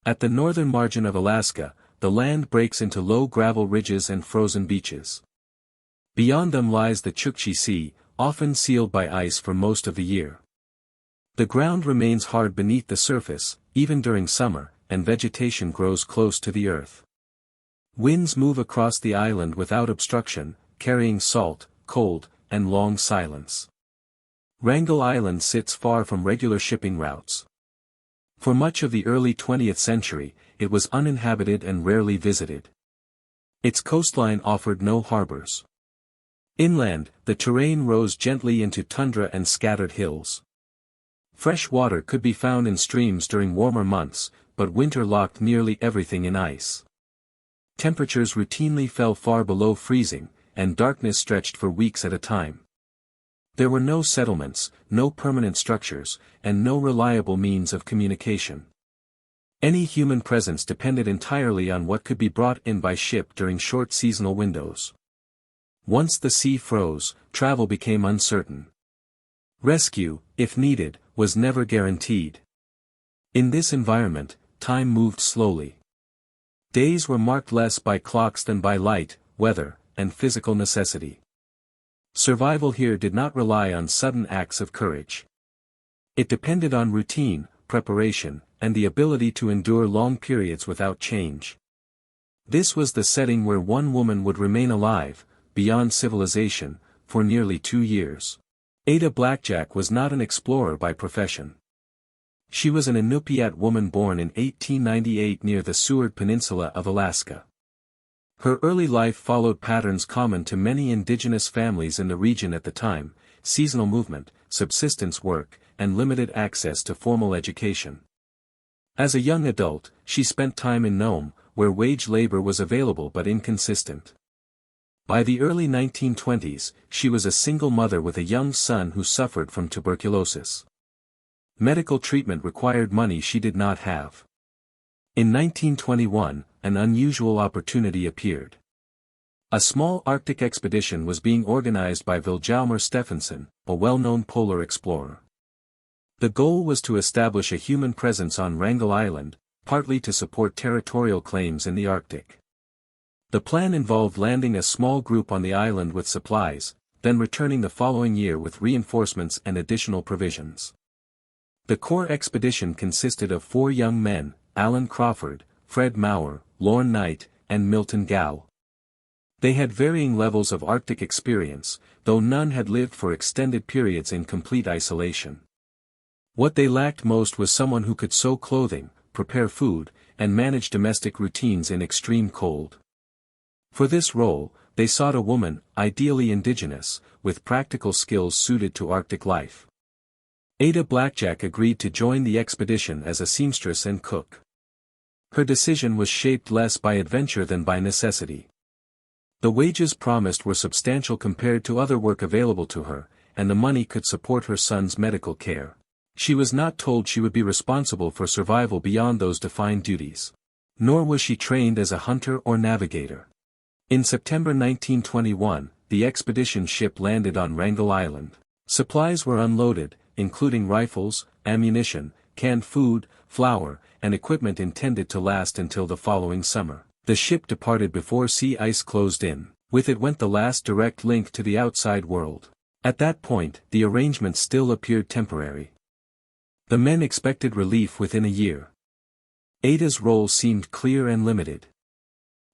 At the northern margin of Alaska, the land breaks into low gravel ridges and frozen beaches. Beyond them lies the Chukchi Sea, often sealed by ice for most of the year. The ground remains hard beneath the surface, even during summer, and vegetation grows close to the earth. Winds move across the island without obstruction, carrying salt, cold, and long silence. Wrangel Island sits far from regular shipping routes. For much of the early 20th century, it was uninhabited and rarely visited. Its coastline offered no harbors. Inland, the terrain rose gently into tundra and scattered hills. Fresh water could be found in streams during warmer months, but winter locked nearly everything in ice. Temperatures routinely fell far below freezing, and darkness stretched for weeks at a time. There were no settlements, no permanent structures, and no reliable means of communication. Any human presence depended entirely on what could be brought in by ship during short seasonal windows. Once the sea froze, travel became uncertain. Rescue, if needed, was never guaranteed. In this environment, time moved slowly. Days were marked less by clocks than by light, weather, and physical necessity. Survival here did not rely on sudden acts of courage. It depended on routine, preparation, and the ability to endure long periods without change. This was the setting where one woman would remain alive, beyond civilization, for nearly 2 years. Ada Blackjack was not an explorer by profession. She was an Inupiat woman born in 1898 near the Seward Peninsula of Alaska. Her early life followed patterns common to many indigenous families in the region at the time: seasonal movement, subsistence work, and limited access to formal education. As a young adult, she spent time in Nome, where wage labor was available but inconsistent. By the early 1920s, she was a single mother with a young son who suffered from tuberculosis. Medical treatment required money she did not have. In 1921, an unusual opportunity appeared. A small Arctic expedition was being organized by Vilhjalmur Stephenson, a well-known polar explorer. The goal was to establish a human presence on Wrangel Island, partly to support territorial claims in the Arctic. The plan involved landing a small group on the island with supplies, then returning the following year with reinforcements and additional provisions. The core expedition consisted of 4 young men: Alan Crawford, Fred Maurer, Lorne Knight, and Milton Gow. They had varying levels of Arctic experience, though none had lived for extended periods in complete isolation. What they lacked most was someone who could sew clothing, prepare food, and manage domestic routines in extreme cold. For this role, they sought a woman, ideally indigenous, with practical skills suited to Arctic life. Ada Blackjack agreed to join the expedition as a seamstress and cook. Her decision was shaped less by adventure than by necessity. The wages promised were substantial compared to other work available to her, and the money could support her son's medical care. She was not told she would be responsible for survival beyond those defined duties. Nor was she trained as a hunter or navigator. In September 1921, the expedition ship landed on Wrangel Island. Supplies were unloaded, including rifles, ammunition, canned food, flour, and equipment intended to last until the following summer. The ship departed before sea ice closed in. With it went the last direct link to the outside world. At that point, the arrangement still appeared temporary. The men expected relief within a year. Ada's role seemed clear and limited.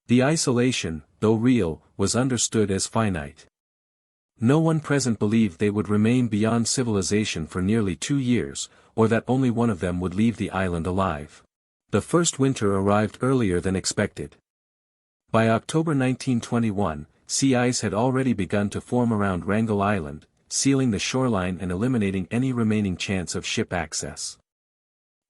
The isolation, though real, was understood as finite. No one present believed they would remain beyond civilization for nearly 2 years, or that only one of them would leave the island alive. The first winter arrived earlier than expected. By October 1921, sea ice had already begun to form around Wrangel Island, sealing the shoreline and eliminating any remaining chance of ship access.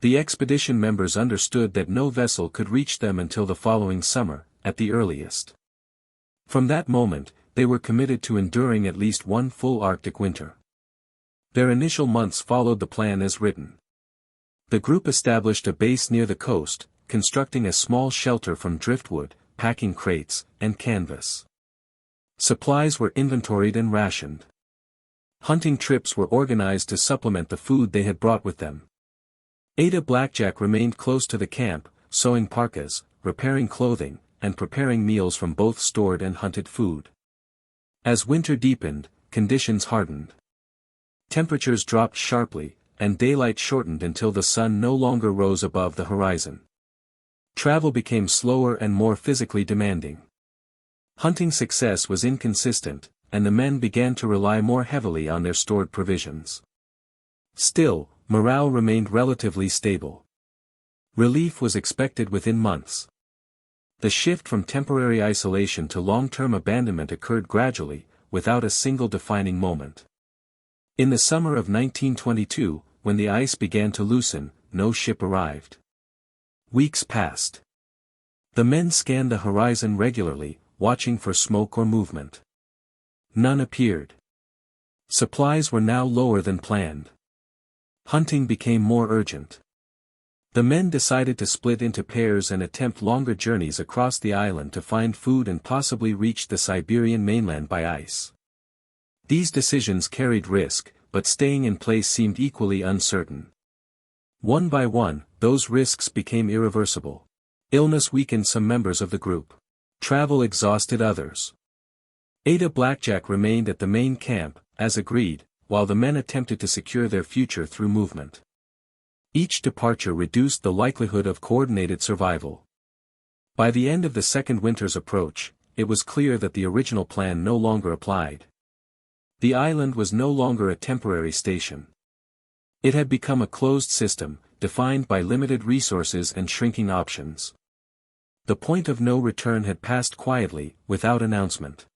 The expedition members understood that no vessel could reach them until the following summer, at the earliest. From that moment, they were committed to enduring at least one full Arctic winter. Their initial months followed the plan as written. The group established a base near the coast, constructing a small shelter from driftwood, packing crates, and canvas. Supplies were inventoried and rationed. Hunting trips were organized to supplement the food they had brought with them. Ada Blackjack remained close to the camp, sewing parkas, repairing clothing, and preparing meals from both stored and hunted food. As winter deepened, conditions hardened. Temperatures dropped sharply, and daylight shortened until the sun no longer rose above the horizon. Travel became slower and more physically demanding. Hunting success was inconsistent, and the men began to rely more heavily on their stored provisions. Still, morale remained relatively stable. Relief was expected within months. The shift from temporary isolation to long-term abandonment occurred gradually, without a single defining moment. In the summer of 1922, when the ice began to loosen, no ship arrived. Weeks passed. The men scanned the horizon regularly, watching for smoke or movement. None appeared. Supplies were now lower than planned. Hunting became more urgent. The men decided to split into pairs and attempt longer journeys across the island to find food and possibly reach the Siberian mainland by ice. These decisions carried risk, but staying in place seemed equally uncertain. One by one, those risks became irreversible. Illness weakened some members of the group. Travel exhausted others. Ada Blackjack remained at the main camp, as agreed, while the men attempted to secure their future through movement. Each departure reduced the likelihood of coordinated survival. By the end of the second winter's approach, it was clear that the original plan no longer applied. The island was no longer a temporary station. It had become a closed system, defined by limited resources and shrinking options. The point of no return had passed quietly, without announcement.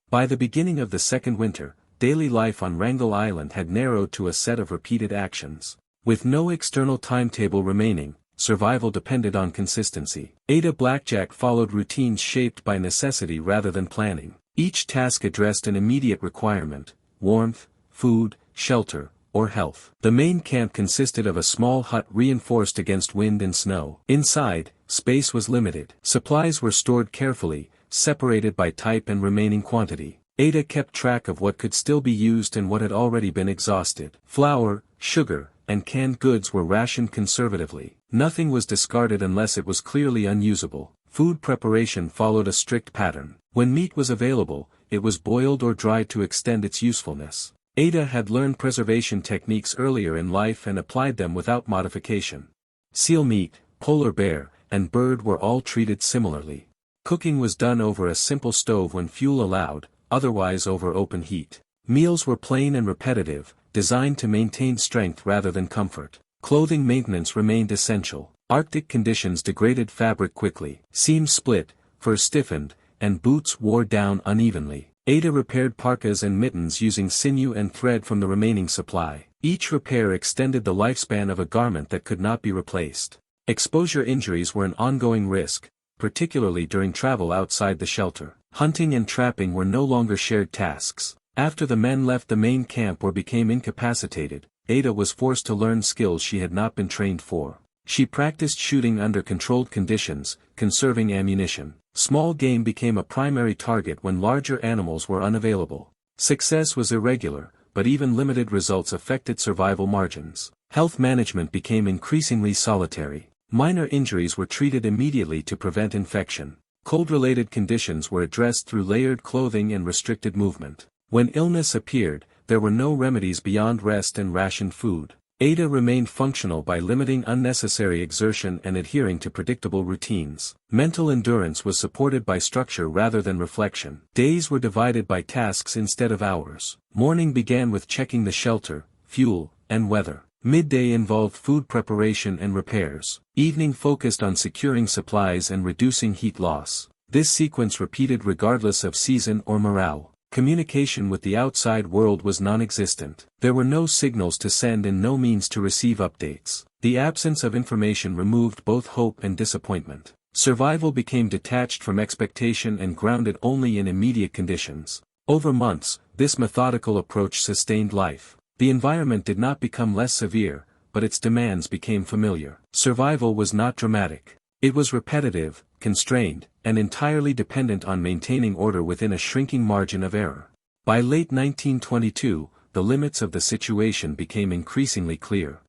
By the beginning of the second winter, daily life on Wrangel Island had narrowed to a set of repeated actions. With no external timetable remaining, survival depended on consistency. Ada Blackjack followed routines shaped by necessity rather than planning. Each task addressed an immediate requirement: warmth, food, shelter, or health. The main camp consisted of a small hut reinforced against wind and snow. Inside, space was limited. Supplies were stored carefully, separated by type and remaining quantity. Ada kept track of what could still be used and what had already been exhausted. Flour, sugar, and canned goods were rationed conservatively. Nothing was discarded unless it was clearly unusable. Food preparation followed a strict pattern. When meat was available, it was boiled or dried to extend its usefulness. Ada had learned preservation techniques earlier in life and applied them without modification. Seal meat, polar bear, and bird were all treated similarly. Cooking was done over a simple stove when fuel allowed, otherwise over open heat. Meals were plain and repetitive, designed to maintain strength rather than comfort. Clothing maintenance remained essential. Arctic conditions degraded fabric quickly. Seams split, fur stiffened, and boots wore down unevenly. Ada repaired parkas and mittens using sinew and thread from the remaining supply. Each repair extended the lifespan of a garment that could not be replaced. Exposure injuries were an ongoing risk, particularly during travel outside the shelter. Hunting and trapping were no longer shared tasks. After the men left the main camp or became incapacitated, Ada was forced to learn skills she had not been trained for. She practiced shooting under controlled conditions, conserving ammunition. Small game became a primary target when larger animals were unavailable. Success was irregular, but even limited results affected survival margins. Health management became increasingly solitary. Minor injuries were treated immediately to prevent infection. Cold-related conditions were addressed through layered clothing and restricted movement. When illness appeared, there were no remedies beyond rest and rationed food. Ada remained functional by limiting unnecessary exertion and adhering to predictable routines. Mental endurance was supported by structure rather than reflection. Days were divided by tasks instead of hours. Morning began with checking the shelter, fuel, and weather. Midday involved food preparation and repairs. Evening focused on securing supplies and reducing heat loss. This sequence repeated regardless of season or morale. Communication with the outside world was non-existent. There were no signals to send and no means to receive updates. The absence of information removed both hope and disappointment. Survival became detached from expectation and grounded only in immediate conditions. Over months, this methodical approach sustained life. The environment did not become less severe, but its demands became familiar. Survival was not dramatic. It was repetitive, constrained, and entirely dependent on maintaining order within a shrinking margin of error. By late 1922, the limits of the situation became increasingly clear.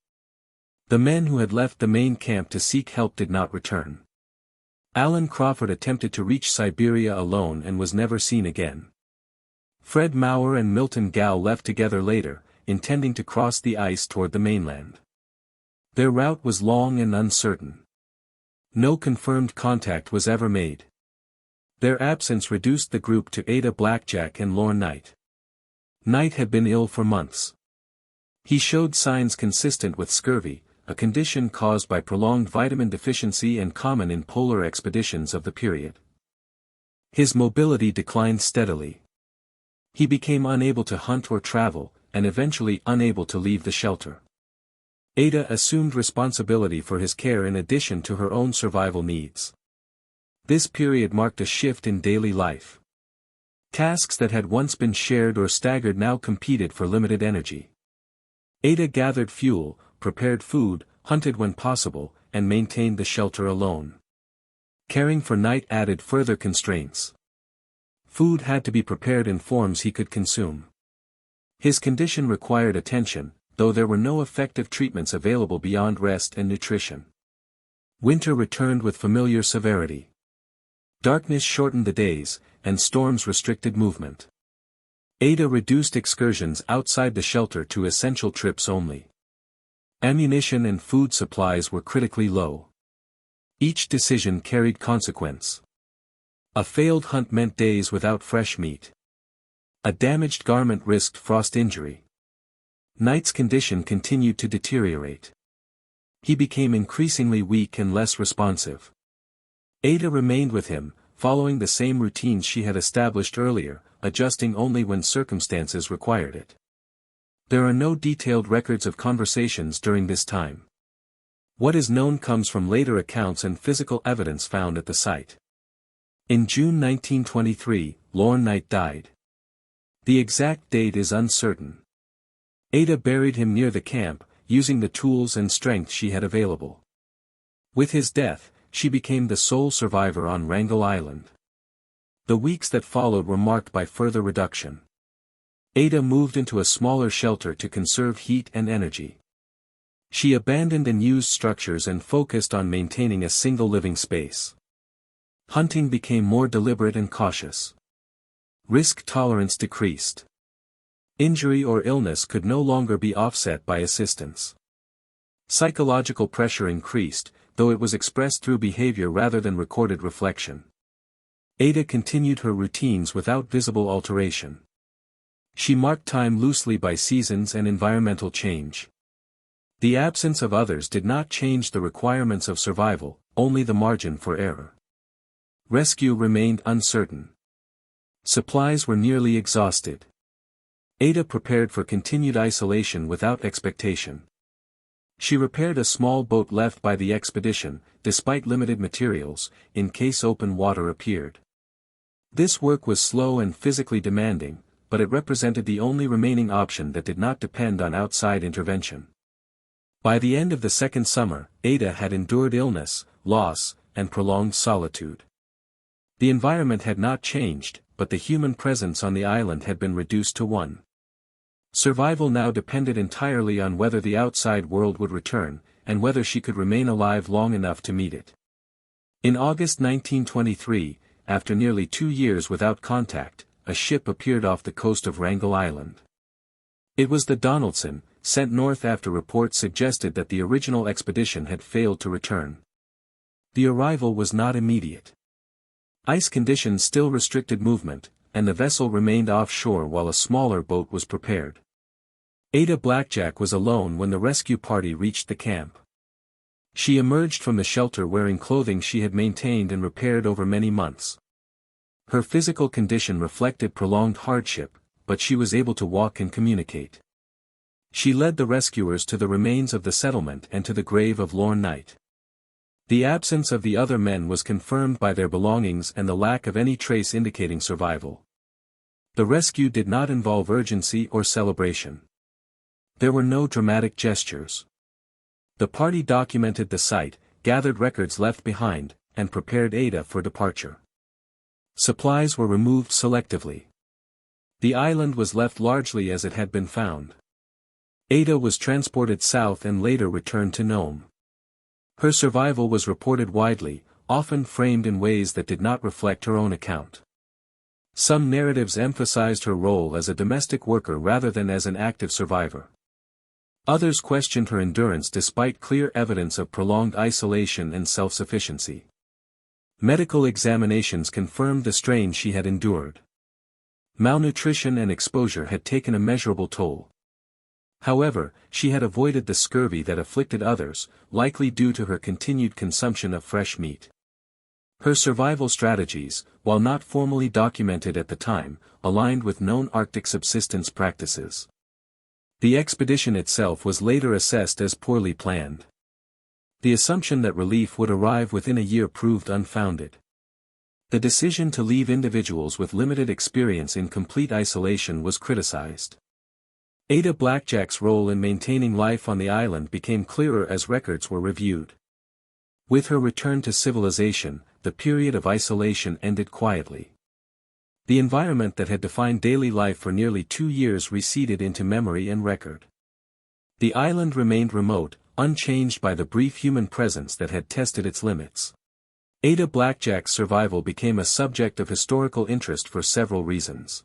The men who had left the main camp to seek help did not return. Alan Crawford attempted to reach Siberia alone and was never seen again. Fred Maurer and Milton Gall left together later, intending to cross the ice toward the mainland. Their route was long and uncertain. No confirmed contact was ever made. Their absence reduced the group to Ada Blackjack and Lorne Knight. Knight had been ill for months. He showed signs consistent with scurvy, a condition caused by prolonged vitamin deficiency and common in polar expeditions of the period. His mobility declined steadily. He became unable to hunt or travel, and eventually unable to leave the shelter. Ada assumed responsibility for his care in addition to her own survival needs. This period marked a shift in daily life. Tasks that had once been shared or staggered now competed for limited energy. Ada gathered fuel, prepared food, hunted when possible, and maintained the shelter alone. Caring for Knight added further constraints. Food had to be prepared in forms he could consume. His condition required attention, though there were no effective treatments available beyond rest and nutrition. Winter returned with familiar severity. Darkness shortened the days, and storms restricted movement. Ada reduced excursions outside the shelter to essential trips only. Ammunition and food supplies were critically low. Each decision carried consequence. A failed hunt meant days without fresh meat. A damaged garment risked frost injury. Knight's condition continued to deteriorate. He became increasingly weak and less responsive. Ada remained with him, following the same routines she had established earlier, adjusting only when circumstances required it. There are no detailed records of conversations during this time. What is known comes from later accounts and physical evidence found at the site. In June 1923, Lorne Knight died. The exact date is uncertain. Ada buried him near the camp, using the tools and strength she had available. With his death, she became the sole survivor on Wrangel Island. The weeks that followed were marked by further reduction. Ada moved into a smaller shelter to conserve heat and energy. She abandoned unused structures and focused on maintaining a single living space. Hunting became more deliberate and cautious. Risk tolerance decreased. Injury or illness could no longer be offset by assistance. Psychological pressure increased, though it was expressed through behavior rather than recorded reflection. Ada continued her routines without visible alteration. She marked time loosely by seasons and environmental change. The absence of others did not change the requirements of survival, only the margin for error. Rescue remained uncertain. Supplies were nearly exhausted. Ada prepared for continued isolation without expectation. She repaired a small boat left by the expedition, despite limited materials, in case open water appeared. This work was slow and physically demanding, but it represented the only remaining option that did not depend on outside intervention. By the end of the second summer, Ada had endured illness, loss, and prolonged solitude. The environment had not changed, but the human presence on the island had been reduced to one. Survival now depended entirely on whether the outside world would return, and whether she could remain alive long enough to meet it. In August 1923, after nearly 2 years without contact, a ship appeared off the coast of Wrangel Island. It was the Donaldson, sent north after reports suggested that the original expedition had failed to return. The arrival was not immediate. Ice conditions still restricted movement, and the vessel remained offshore while a smaller boat was prepared. Ada Blackjack was alone when the rescue party reached the camp. She emerged from the shelter wearing clothing she had maintained and repaired over many months. Her physical condition reflected prolonged hardship, but she was able to walk and communicate. She led the rescuers to the remains of the settlement and to the grave of Lorne Knight. The absence of the other men was confirmed by their belongings and the lack of any trace indicating survival. The rescue did not involve urgency or celebration. There were no dramatic gestures. The party documented the site, gathered records left behind, and prepared Ada for departure. Supplies were removed selectively. The island was left largely as it had been found. Ada was transported south and later returned to Nome. Her survival was reported widely, often framed in ways that did not reflect her own account. Some narratives emphasized her role as a domestic worker rather than as an active survivor. Others questioned her endurance despite clear evidence of prolonged isolation and self-sufficiency. Medical examinations confirmed the strain she had endured. Malnutrition and exposure had taken a measurable toll. However, she had avoided the scurvy that afflicted others, likely due to her continued consumption of fresh meat. Her survival strategies, while not formally documented at the time, aligned with known Arctic subsistence practices. The expedition itself was later assessed as poorly planned. The assumption that relief would arrive within a year proved unfounded. The decision to leave individuals with limited experience in complete isolation was criticized. Ada Blackjack's role in maintaining life on the island became clearer as records were reviewed. With her return to civilization, the period of isolation ended quietly. The environment that had defined daily life for nearly 2 years receded into memory and record. The island remained remote, unchanged by the brief human presence that had tested its limits. Ada Blackjack's survival became a subject of historical interest for several reasons.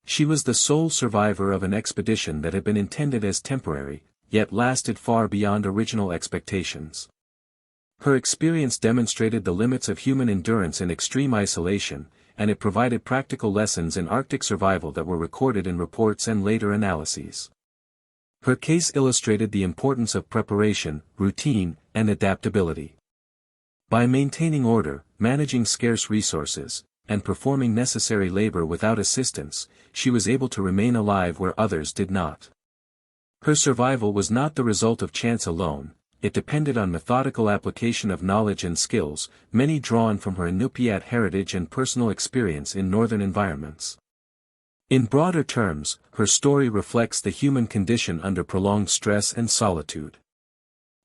She was the sole survivor of an expedition that had been intended as temporary, yet lasted far beyond original expectations. Her experience demonstrated the limits of human endurance in extreme isolation, and it provided practical lessons in Arctic survival that were recorded in reports and later analyses. Her case illustrated the importance of preparation, routine, and adaptability. By maintaining order, managing scarce resources, and performing necessary labor without assistance, she was able to remain alive where others did not. Her survival was not the result of chance alone, it depended on methodical application of knowledge and skills, many drawn from her Inupiat heritage and personal experience in northern environments. In broader terms, her story reflects the human condition under prolonged stress and solitude.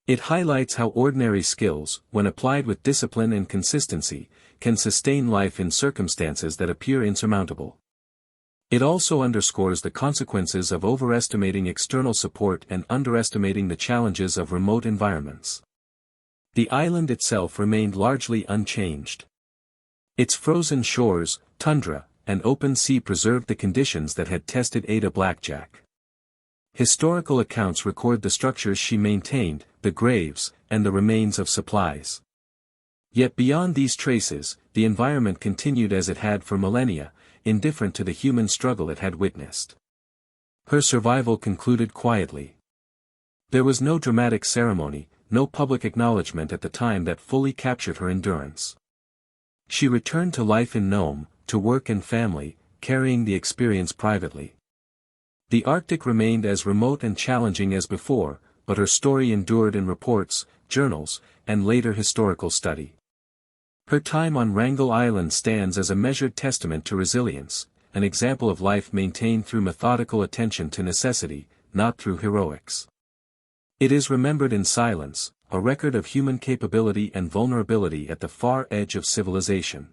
It highlights how ordinary skills, when applied with discipline and consistency, can sustain life in circumstances that appear insurmountable. It also underscores the consequences of overestimating external support and underestimating the challenges of remote environments. The island itself remained largely unchanged. Its frozen shores, tundra, and open sea preserved the conditions that had tested Ada Blackjack. Historical accounts record the structures she maintained, the graves, and the remains of supplies. Yet beyond these traces, the environment continued as it had for millennia, indifferent to the human struggle it had witnessed. Her survival concluded quietly. There was no dramatic ceremony, no public acknowledgement at the time that fully captured her endurance. She returned to life in Nome, to work and family, carrying the experience privately. The Arctic remained as remote and challenging as before, but her story endured in reports, journals, and later historical study. Her time on Wrangel Island stands as a measured testament to resilience, an example of life maintained through methodical attention to necessity, not through heroics. It is remembered in silence, a record of human capability and vulnerability at the far edge of civilization.